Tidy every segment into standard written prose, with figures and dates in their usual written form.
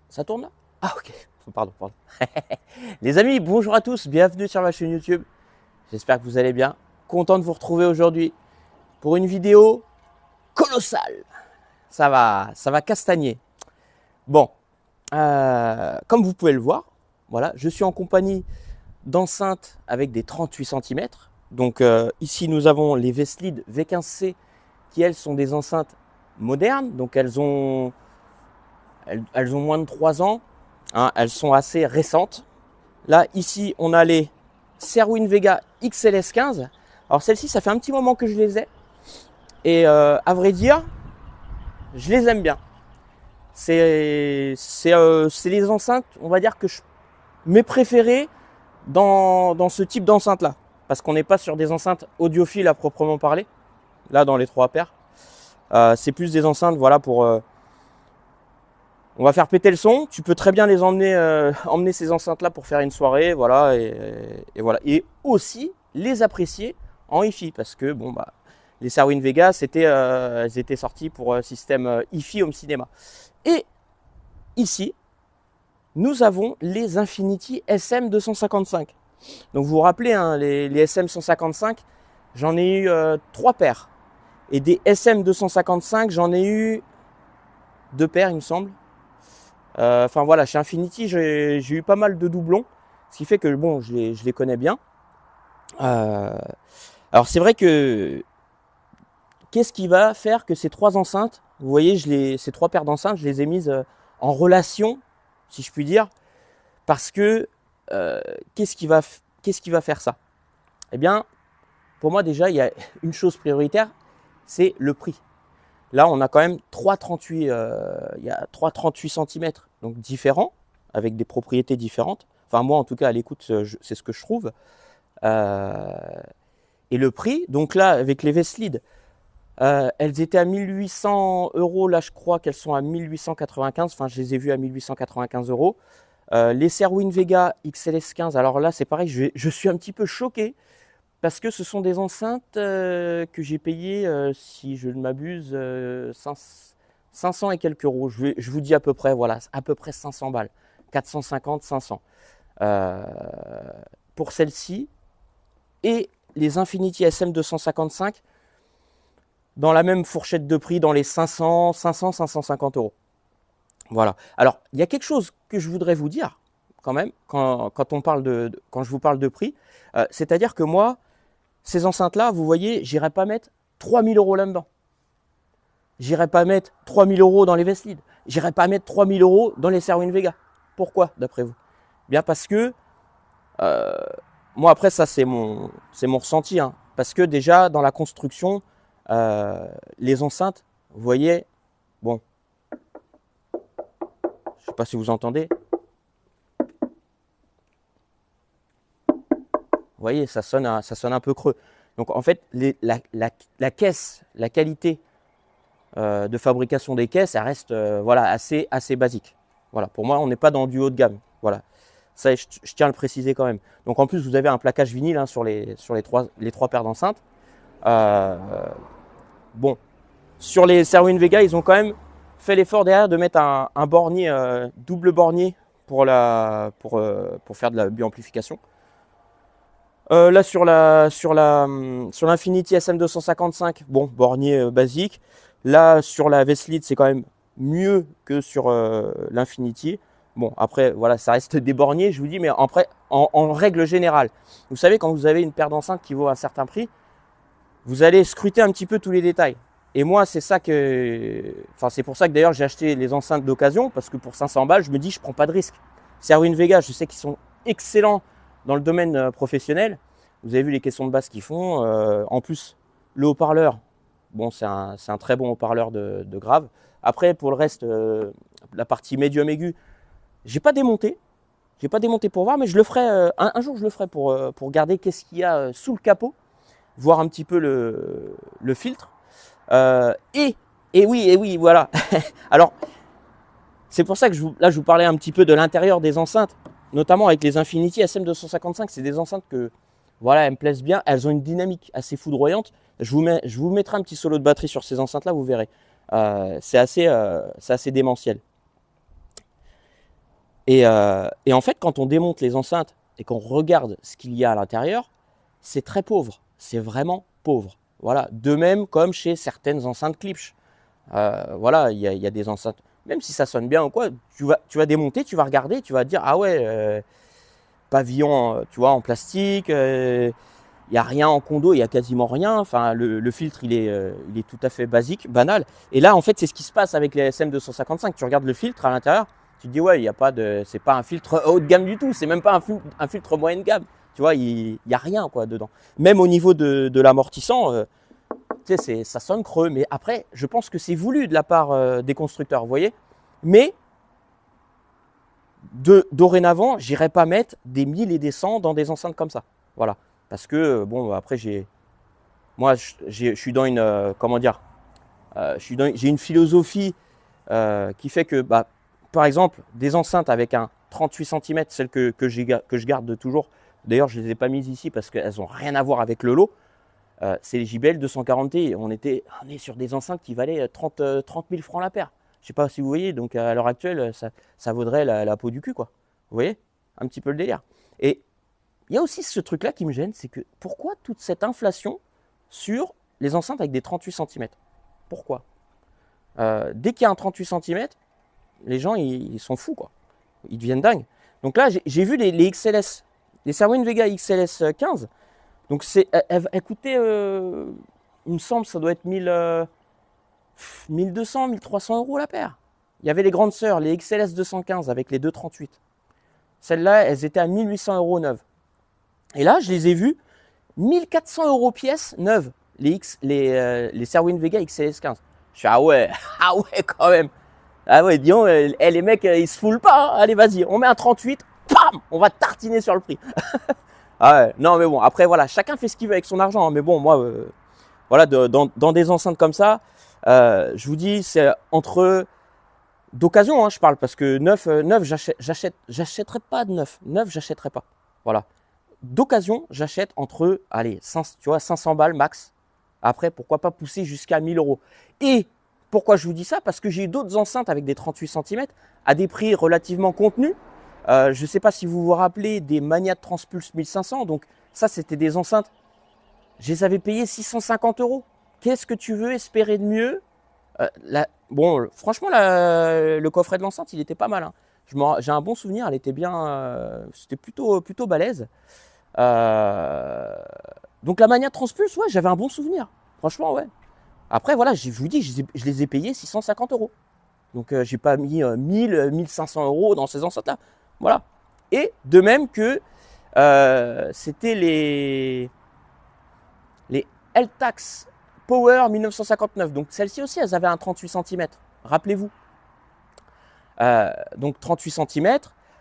Ça tourne là? Ah ok, pardon, pardon. Les amis, bonjour à tous, bienvenue sur ma chaîne YouTube. J'espère que vous allez bien. Content de vous retrouver aujourd'hui pour une vidéo colossale. Ça va castagner. Bon, comme vous pouvez le voir, voilà, je suis en compagnie d'enceintes avec des 38 cm. Donc ici nous avons les Veslead V15C qui elles sont des enceintes modernes. Donc elles ont moins de 3 ans. Hein, elles sont assez récentes. Là, ici, on a les Serwin Vega XLS15. Alors, celles-ci, ça fait un petit moment que je les ai. Et à vrai dire, je les aime bien. C'est les enceintes, on va dire, mes préférées dans ce type d'enceinte-là. Parce qu'on n'est pas sur des enceintes audiophiles à proprement parler. Là, dans les 3 paires. C'est plus des enceintes, voilà, pour... on va faire péter le son. Tu peux très bien les emmener ces enceintes-là pour faire une soirée, voilà, et voilà. Et aussi les apprécier en hi-fi, parce que bon bah les Serwin Vega, elles étaient sorties pour système hi-fi home cinéma. Et ici, nous avons les Infinity SM255. Donc vous vous rappelez, hein, les SM155, j'en ai eu 3 paires. Et des SM255, j'en ai eu 2 paires, il me semble. Enfin voilà, chez Infinity, j'ai eu pas mal de doublons, ce qui fait que bon, je les connais bien. Alors c'est vrai que qu'est-ce qui va faire que ces 3 enceintes, vous voyez, ces 3 paires d'enceintes, je les ai mises en relation, si je puis dire, parce que qu'est-ce qui va faire ça? Eh bien, pour moi déjà, il y a une chose prioritaire, c'est le prix. Là, on a quand même 3,38 il y a 3,38 cm, donc différents, avec des propriétés différentes. Enfin, moi, en tout cas, à l'écoute, c'est ce que je trouve. Et le prix, donc là, avec les Veslead, elles étaient à 1800 €. Là, je crois qu'elles sont à 1895. Enfin, je les ai vues à 1895 €. Les Serwin Vega XLS15, alors là, c'est pareil, je suis un petit peu choqué. Parce que ce sont des enceintes que j'ai payées, si je ne m'abuse, 500 et quelques euros. Je vous dis à peu près, voilà, à peu près 500 balles. 450, 500. Pour celle-ci. Et les Infinity SM255, dans la même fourchette de prix, dans les 500, 550 euros. Voilà. Alors, il y a quelque chose que je voudrais vous dire, quand même, quand je vous parle de prix. C'est-à-dire que moi, ces enceintes-là, vous voyez, j'irai pas mettre 3000 € là-dedans. J'irai pas mettre 3000 € dans les Veslead. J'irai pas mettre 3000 € dans les Serwin Vega. Pourquoi, d'après vous? Bien parce que, moi après ça c'est mon ressenti. Hein. Parce que déjà, dans la construction, les enceintes, vous voyez, bon, je sais pas si vous entendez. Vous voyez, ça sonne un peu creux. Donc en fait, la caisse, la qualité de fabrication des caisses, elle reste voilà, assez basique. Voilà, pour moi, on n'est pas dans du haut de gamme. Voilà, ça, je tiens à le préciser quand même. Donc en plus, vous avez un plaquage vinyle hein, sur les 3 paires d'enceintes. Bon, sur les Serwin Vega, ils ont quand même fait l'effort derrière de mettre un bornier, double bornier pour faire de la biamplification. Là sur l'Infinity SM255, bon, bornier basique. Là sur la Veslead, c'est quand même mieux que sur l'Infinity. Bon, après, voilà, ça reste des borniers, je vous dis, mais en règle générale, vous savez, quand vous avez une paire d'enceintes qui vaut un certain prix, vous allez scruter un petit peu tous les détails. Et moi, c'est ça que... Enfin, c'est pour ça que d'ailleurs, j'ai acheté les enceintes d'occasion, parce que pour 500 balles, je me dis, je prends pas de risque. Serwin Vega, je sais qu'ils sont excellents dans le domaine professionnel. Vous avez vu les caissons de basse qu'ils font. En plus, le haut-parleur, bon, c'est un très bon haut-parleur de grave. Après, pour le reste, la partie médium aigu, j'ai pas démonté. J'ai pas démonté pour voir, mais je le ferai un jour. Je le ferai pour regarder qu'est-ce qu'il y a sous le capot, voir un petit peu le filtre. Et oui, voilà. Alors, c'est pour ça que là, je vous parlais un petit peu de l'intérieur des enceintes, notamment avec les Infinity SM255. C'est des enceintes que, voilà, elles me plaisent bien. Elles ont une dynamique assez foudroyante. Je vous mettrai un petit solo de batterie sur ces enceintes-là, vous verrez. C'est assez démentiel. Et en fait, quand on démonte les enceintes et qu'on regarde ce qu'il y a à l'intérieur, c'est très pauvre. C'est vraiment pauvre. Voilà. De même comme chez certaines enceintes Klipsch. Voilà, il y a des enceintes, même si ça sonne bien ou quoi, tu vas démonter, tu vas regarder, tu vas te dire, ah ouais, pavillon, tu vois, en plastique, il n'y a rien en condo, il n'y a quasiment rien. Enfin, le filtre, il est tout à fait basique, banal. Et là, en fait, c'est ce qui se passe avec les SM255. Tu regardes le filtre à l'intérieur, tu te dis, ouais, il y a pas de, c'est pas un filtre haut de gamme du tout, c'est même pas un filtre moyenne gamme. Tu vois, il n'y a rien quoi dedans. Même au niveau de l'amortissant, tu sais, ça sonne creux. Mais après, je pense que c'est voulu de la part des constructeurs, vous voyez. Mais dorénavant, j'irai pas mettre des 1000 et des 100 dans des enceintes comme ça. Voilà. Parce que, bon, après, moi, je suis dans une, comment dire, j'ai une philosophie qui fait que, bah, par exemple, des enceintes avec un 38 cm, celles que je garde toujours, d'ailleurs, je ne les ai pas mises ici parce qu'elles n'ont rien à voir avec le lot, c'est les JBL 240T. On est sur des enceintes qui valaient 30 000 francs la paire. Je ne sais pas si vous voyez, donc à l'heure actuelle, ça vaudrait la peau du cul, quoi. Vous voyez un petit peu le délire. Et il y a aussi ce truc-là qui me gêne, c'est que pourquoi toute cette inflation sur les enceintes avec des 38 cm? Pourquoi? Dès qu'il y a un 38 cm, les gens, ils sont fous, quoi. Ils deviennent dingues. Donc là, j'ai vu les XLS, les Serwin Vega XLS 15. Donc elle coûtait, il me semble, ça doit être 1200, 1300 € la paire. Il y avait les grandes sœurs, les XLS 215 avec les 238. Celles-là, elles étaient à 1800 € neuves. Et là, je les ai vues 1400 € pièce neuve, les Serwin Vega XLS 15. Je suis ah ouais, ah ouais quand même. Ah ouais, disons, les mecs, ils se foulent pas. Hein. Allez, vas-y, on met un 38, pam, on va tartiner sur le prix. Ah ouais, non mais bon, après voilà, chacun fait ce qu'il veut avec son argent. Hein, mais bon, moi, voilà, dans des enceintes comme ça, je vous dis, c'est entre d'occasion, hein, je parle, parce que neuf, j'achèterai pas de neuf. Neuf, j'achèterai pas. Voilà. D'occasion, j'achète entre, allez, 500 balles max. Après, pourquoi pas pousser jusqu'à 1000 €. Et pourquoi je vous dis ça? Parce que j'ai eu d'autres enceintes avec des 38 cm à des prix relativement contenus. Je ne sais pas si vous vous rappelez des Magnat Transpulse 1500. Donc ça, c'était des enceintes. Je les avais payées 650 €. Qu'est-ce que tu veux espérer de mieux? Bon, franchement, le coffret de l'enceinte, il était pas mal. Hein. J'ai un bon souvenir. Elle était bien. C'était plutôt balèze. Donc la Magnat Transpulse, ouais, j'avais un bon souvenir. Franchement, ouais. Après, voilà, je vous dis, je les ai payés 650 €. Donc, j'ai pas mis 1000, 1500 € dans ces enceintes-là. Voilà. Et de même que c'était les Eltax Power 1959. Donc, celles-ci aussi, elles avaient un 38 cm. Rappelez-vous. Donc, 38 cm.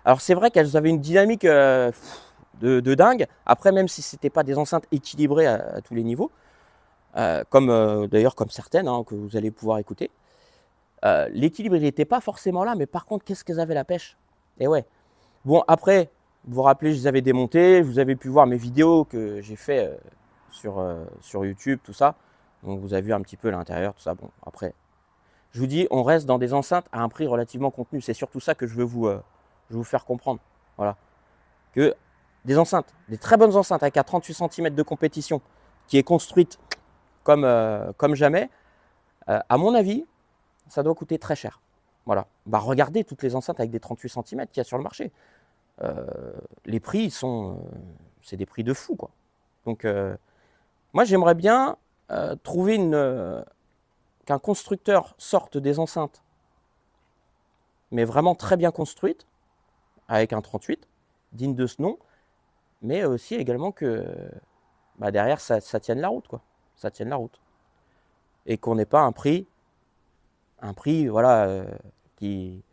Alors, c'est vrai qu'elles avaient une dynamique de dingue. Après, même si ce n'était pas des enceintes équilibrées à tous les niveaux, d'ailleurs comme certaines hein, que vous allez pouvoir écouter, l'équilibre il n'était pas forcément là, mais par contre, qu'est-ce qu'elles avaient la pêche? Et ouais. Bon, après, vous vous rappelez, je les avais démontées, vous avez pu voir mes vidéos que j'ai fait sur YouTube, tout ça. Donc, vous avez vu un petit peu l'intérieur, tout ça. Bon, après, je vous dis, on reste dans des enceintes à un prix relativement contenu. C'est surtout ça que je veux vous faire comprendre. Voilà. Que des enceintes, des très bonnes enceintes avec un 38 cm de compétition qui est construite comme jamais, à mon avis, ça doit coûter très cher. Voilà. Bah, regardez toutes les enceintes avec des 38 cm qu'il y a sur le marché. Les prix, c'est des prix de fou, quoi. Donc, moi, j'aimerais bien trouver qu'un constructeur sorte des enceintes, mais vraiment très bien construites, avec un 38, digne de ce nom, mais aussi également que bah, derrière, ça tienne la route, quoi. Ça tienne la route. Et qu'on n'ait pas un prix voilà, qui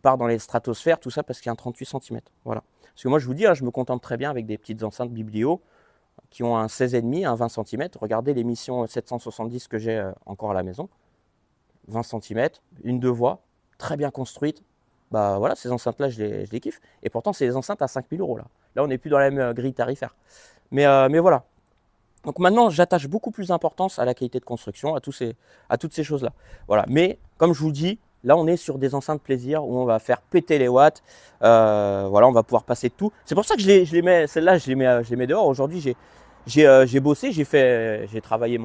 part dans les stratosphères, tout ça parce qu'il y a un 38 cm. Voilà. Parce que moi, je vous dis, hein, je me contente très bien avec des petites enceintes Biblio qui ont un 16,5, un 20 cm. Regardez l'émission 770 que j'ai encore à la maison. 20 cm, une 2 voies, très bien construite. Bah voilà, ces enceintes-là, je les kiffe. Et pourtant, c'est des enceintes à 5000 € là. Là, on n'est plus dans la même grille tarifaire. Mais voilà. Donc maintenant, j'attache beaucoup plus d'importance à la qualité de construction, à toutes ces choses-là. Voilà. Mais comme je vous le dis, Là, on est sur des enceintes plaisir où on va faire péter les watts. Voilà, on va pouvoir passer de tout. C'est pour ça que je les mets, celles-là, je les mets dehors. Aujourd'hui, j'ai bossé, j'ai travaillé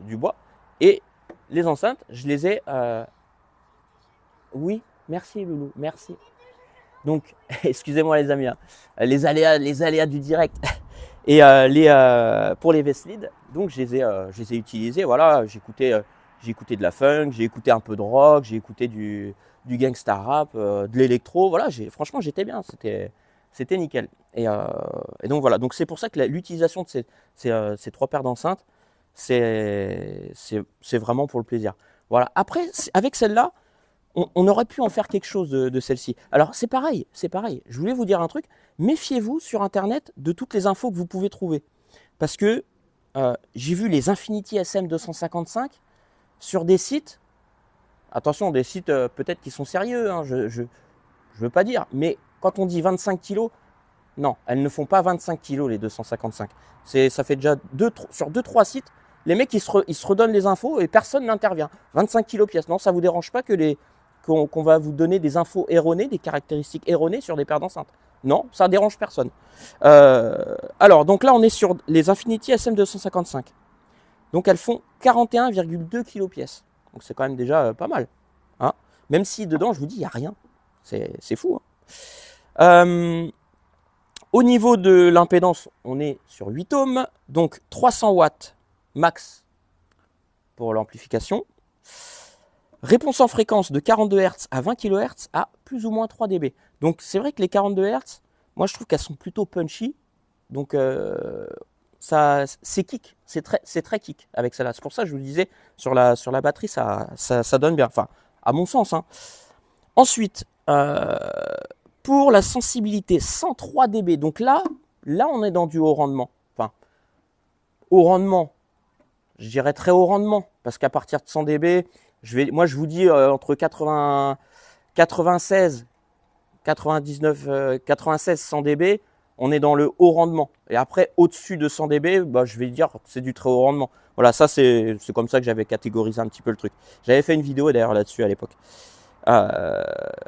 du bois. Et les enceintes, je les ai... Oui, merci Loulou, merci. Donc, excusez-moi les amis, hein, les aléas du direct. Et pour les Vestlead, donc je les ai utilisés. Voilà, j'ai écouté de la funk, j'ai écouté un peu de rock, j'ai écouté du gangsta rap, de l'électro. Voilà, franchement, j'étais bien, c'était nickel. Et donc voilà, donc c'est pour ça que l'utilisation de ces trois paires d'enceintes, c'est vraiment pour le plaisir. Voilà. Après, avec celle-là, on aurait pu en faire quelque chose de celle-ci. Alors c'est pareil, je voulais vous dire un truc, méfiez-vous sur internet de toutes les infos que vous pouvez trouver. Parce que j'ai vu les Infinity SM255 sur des sites, attention, des sites peut-être qui sont sérieux, hein, je veux pas dire, mais quand on dit 25 kilos, non, elles ne font pas 25 kilos les 255. Ça fait déjà sur 2-3 sites, les mecs ils se redonnent les infos et personne n'intervient. 25 kilos pièce, non, ça vous dérange pas qu'on va vous donner des infos erronées, des caractéristiques erronées sur des paires d'enceintes? Non, ça dérange personne. Alors, donc là, on est sur les Infinity SM255. Donc, elles font 41,2 kg pièce. Donc, c'est quand même déjà pas mal. Hein, même si dedans, je vous dis, il n'y a rien. C'est fou. Hein. Au niveau de l'impédance, on est sur 8 ohms. Donc, 300 watts max pour l'amplification. Réponse en fréquence de 42 Hz à 20 kHz à plus ou moins 3 dB. Donc c'est vrai que les 42 Hz, moi je trouve qu'elles sont plutôt punchy. Donc c'est kick, c'est très kick avec celle-là. C'est pour ça que je vous disais, sur la batterie, ça donne bien. Enfin, à mon sens. Hein. Ensuite, pour la sensibilité, 103 dB. Donc là, on est dans du haut rendement. Enfin, haut rendement, je dirais très haut rendement. Parce qu'à partir de 100 dB, moi, je vous dis entre 96, 99, 96, 100 dB, on est dans le haut rendement. Et après, au-dessus de 100 dB, bah, je vais dire que c'est du très haut rendement. Voilà, ça, c'est comme ça que j'avais catégorisé un petit peu le truc. J'avais fait une vidéo d'ailleurs là-dessus à l'époque.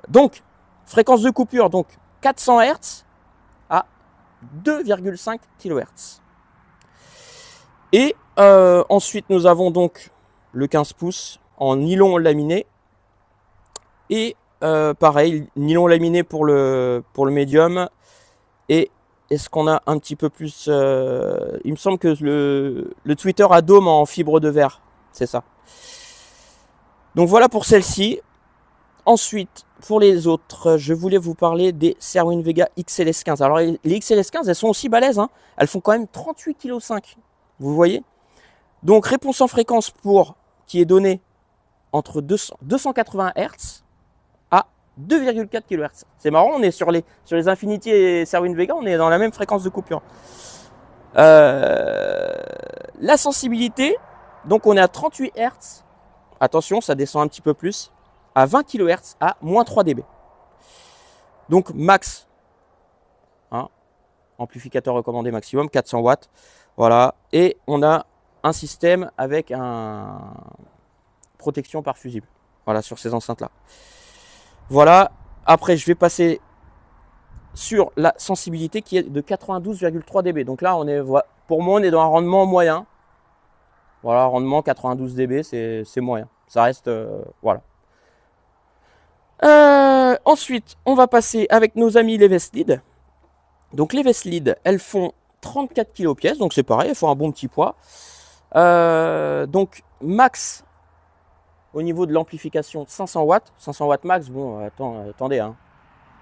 Donc, fréquence de coupure, donc 400 Hz à 2,5 kHz. Et ensuite, nous avons donc le 15 pouces en nylon laminé et pareil, nylon laminé pour le médium. Et est-ce qu'on a un petit peu plus il me semble que le Twitter a dôme en fibre de verre, c'est ça. Donc voilà pour celle-ci. Ensuite, pour les autres, je voulais vous parler des Cerwin Vega XLS15. Alors les XLS15, elles sont aussi balèzes, hein. Elles font quand même 38,5 kg. Vous voyez? Donc réponse en fréquence qui est donnée entre 280 Hz à 2,4 kHz. C'est marrant, on est sur les Infinity et Cerwin Vega, on est dans la même fréquence de coupure. La sensibilité, donc on est à 38 Hz. Attention, ça descend un petit peu plus. À 20 kHz à moins 3 dB. Donc max. Hein, amplificateur recommandé maximum, 400 watts. Voilà. Et on a un système avec un protection par fusible. Voilà, sur ces enceintes-là. Voilà. Après, je vais passer sur la sensibilité qui est de 92,3 dB. Donc là, pour moi, on est dans un rendement moyen. Voilà, rendement 92 dB, c'est moyen. Ça reste, voilà. Ensuite, on va passer avec nos amis les Vestlead. Donc les Vestlead, elles font 34 kg pièce, donc c'est pareil, elles font un bon petit poids. Donc max au niveau de l'amplification 500 watts. 500 watts max, bon, attendez, hein.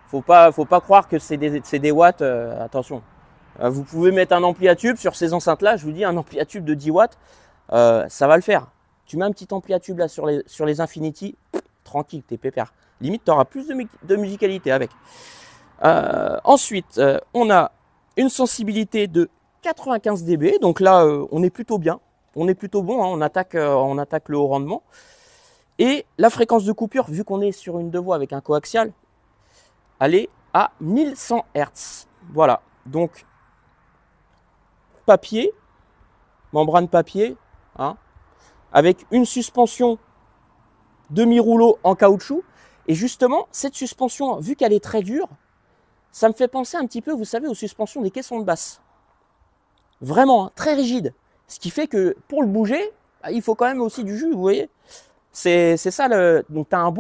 Faut pas croire que c'est des watts, attention. Vous pouvez mettre un ampli à tube sur ces enceintes-là, je vous dis, un ampli à tube de 10 watts, ça va le faire. Tu mets un petit ampli à tube là sur les Infinity, tranquille, t'es pépère. Limite, tu auras plus de musicalité avec. Ensuite, on a une sensibilité de 95 dB. Donc là, on est plutôt bien. On est plutôt bon. Hein, on attaque le haut rendement. Et la fréquence de coupure, vu qu'on est sur une deux voies avec un coaxial, elle est à 1100 Hz. Voilà. Donc, papier, membrane papier, hein, avec une suspension demi-rouleau en caoutchouc. Et justement, cette suspension, vu qu'elle est très dure, ça me fait penser un petit peu, vous savez, aux suspensions des caissons de basse. Vraiment, hein, très rigide. Ce qui fait que pour le bouger, bah, il faut quand même aussi du jus, vous voyez. C'est ça, donc tu as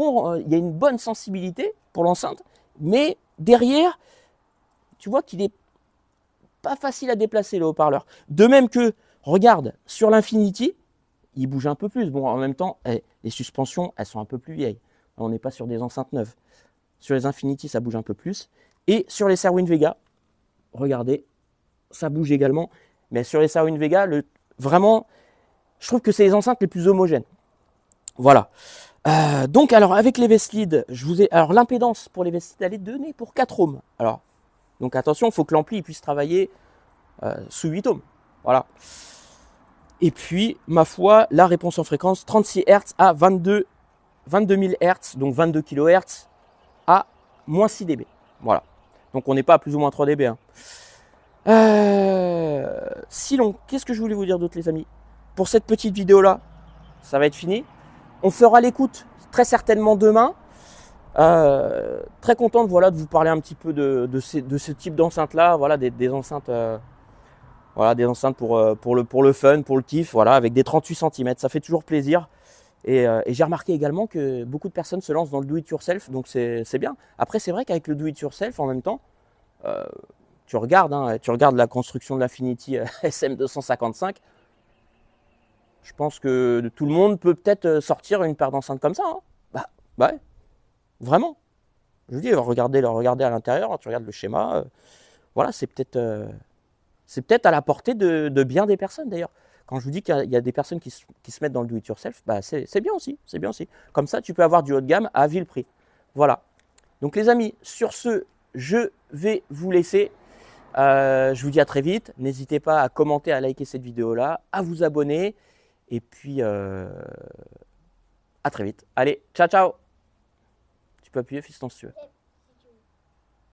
il y a une bonne sensibilité pour l'enceinte, mais derrière, tu vois qu'il est pas facile à déplacer le haut-parleur. De même que, regarde, sur l'Infinity, il bouge un peu plus. Bon, en même temps, les suspensions, elles sont un peu plus vieilles. On n'est pas sur des enceintes neuves. Sur les Infinity, ça bouge un peu plus. Et sur les Serwin Vega, regardez, ça bouge également. Mais sur les Serwin Vega, vraiment, je trouve que c'est les enceintes les plus homogènes. Voilà. Donc, alors, avec les Vestlead, alors, l'impédance pour les Vestlead, elle est donnée pour 4 ohms. Alors, donc, attention, il faut que l'ampli puisse travailler sous 8 ohms. Voilà. Et puis, ma foi, la réponse en fréquence, 36 Hz à 22 000 Hz, donc 22 kHz à moins 6 dB. Voilà. Donc, on n'est pas à plus ou moins 3 dB. Hein. Sinon, qu'est-ce que je voulais vous dire d'autre, les amis? Pour cette petite vidéo-là, ça va être fini. On fera l'écoute très certainement demain. Très content de vous parler un petit peu de ce type d'enceinte-là. Voilà, des enceintes, voilà, des enceintes pour le fun, pour le kiff, voilà, avec des 38 cm. Ça fait toujours plaisir. Et j'ai remarqué également que beaucoup de personnes se lancent dans le do-it-yourself, donc c'est bien. Après, c'est vrai qu'avec le do-it-yourself, en même temps, tu regardes la construction de l'Infinity SM255. Je pense que tout le monde peut peut-être sortir une paire d'enceintes comme ça. Hein. Bah ouais, vraiment. Je veux dire, regardez à l'intérieur, tu regardes le schéma. Voilà, c'est peut-être à la portée de bien des personnes d'ailleurs. Quand je vous dis qu'il y a des personnes qui se mettent dans le do-it-yourself, bah c'est bien aussi, c'est bien aussi. Comme ça, tu peux avoir du haut de gamme à vil prix. Voilà. Donc les amis, sur ce, je vais vous laisser. Je vous dis à très vite. N'hésitez pas à commenter, à liker cette vidéo-là, à vous abonner. Et puis, à très vite. Allez, ciao, ciao. Tu peux appuyer, fiston, si tu veux.